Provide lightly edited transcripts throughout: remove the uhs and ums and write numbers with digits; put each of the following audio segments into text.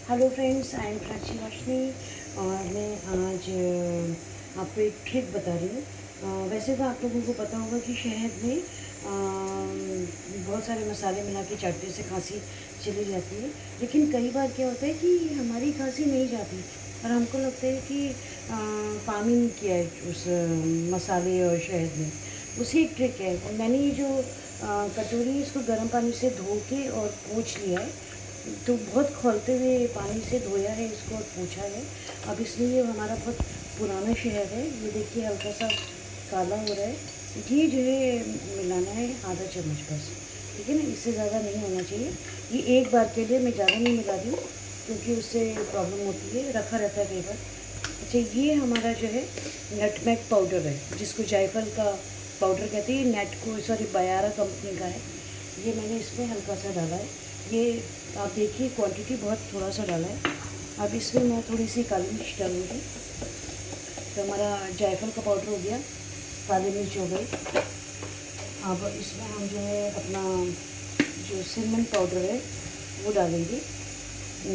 Hello friends, I am Prachi Roshni और मैं आज आपको एक ट्रिक बता रही हूँ। वैसे तो आप लोगों को पता होगा कि शहद में बहुत सारे मसाले मिला के चाटने से खांसी चली जाती है, लेकिन कई बार क्या होता है कि हमारी खांसी नहीं जाती और हमको लगता है कि फार्मिंग किया है उस मसाले और शहद में। उसी एक ट्रिक है। मैंने ये जो कटोरी इसको गर्म पानी से धो के और पोंछ लिया है, तो बहुत खौलते हुए पानी से धोया है इसको और पोंछा है। अब इसमें ये हमारा बहुत पुराना शहद है, ये देखिए हल्का सा काला हो रहा है। ये जो है मिलाना है आधा चम्मच बस, ठीक है ना, इससे ज़्यादा नहीं होना चाहिए। ये एक बार के लिए, मैं ज़्यादा नहीं मिला रही हूँ क्योंकि उससे प्रॉब्लम होती है, रखा रहता है कई बार। अच्छा, ये हमारा जो है नटमेग पाउडर है, जिसको जायफल का पाउडर कहते हैं। बयारा कंपनी का है। ये मैंने इसमें हल्का सा डाला है। ये आप देखिए क्वांटिटी बहुत थोड़ा सा डाला है। अब इसमें मैं थोड़ी सी काली मिर्च डालूँगी, तो हमारा जायफल का पाउडर हो गया, काली मिर्च हो गई। अब इसमें हम जो है अपना जो सिनेमन पाउडर है वो डालेंगे,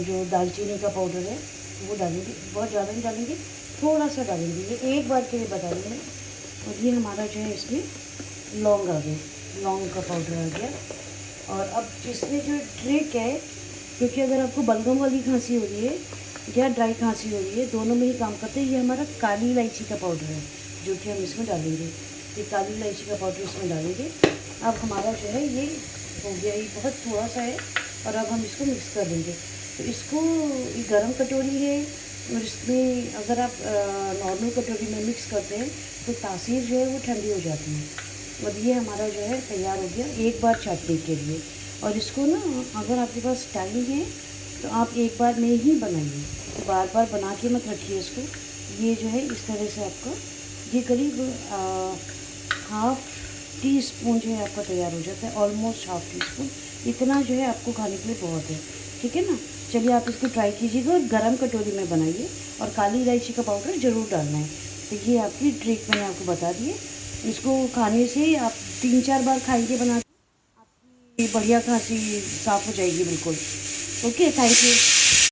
जो दालचीनी का पाउडर है वो डालेंगे। बहुत ज़्यादा नहीं डालेंगे, थोड़ा सा डालेंगे, ये एक बार के लिए बता रही हूँ। और ये हमारा जो है इसमें लौंग आ गए, लौंग का पाउडर आ गया। और अब इसमें जो ट्रिक है, क्योंकि अगर आपको बलगम वाली खांसी हो रही है या ड्राई खांसी हो रही है, दोनों में ही काम करते हैं। ये हमारा काली इलायची का पाउडर है जो कि हम इसमें डालेंगे। ये काली इलायची का पाउडर इसमें डालेंगे। अब हमारा जो है ये हो गया, ये बहुत थोड़ा सा है और अब हम इसको मिक्स कर देंगे। तो इसको, ये गर्म कटोरी है और इसमें अगर आप नॉर्मल कटोरी में मिक्स करते हैं तो तासीर जो है वो ठंडी हो जाती है। और ये हमारा जो है तैयार हो गया एक बार चाटने के लिए। और इसको ना, अगर आपके पास टाइम है तो आप एक बार में ही बनाइए, तो बार बार बना के मत रखिए इसको। ये जो है इस तरह से आपका ये करीब हाफ़ टी स्पून जो है आपका तैयार हो जाता है, ऑलमोस्ट हाफ़ टी स्पून। इतना जो है आपको खाने के लिए बहुत है, ठीक है ना। चलिए आप इसको ट्राई कीजिएगा और गरम कटोरी में बनाइए, और काली इलायची का पाउडर ज़रूर डालना है। तो ये आपकी ट्रिक मैंने आपको बता दी है। इसको खाने से आप 3-4 बार खाएंगे बना के, आपकी बढ़िया खांसी साफ़ हो जाएगी बिल्कुल। Okay, thank you.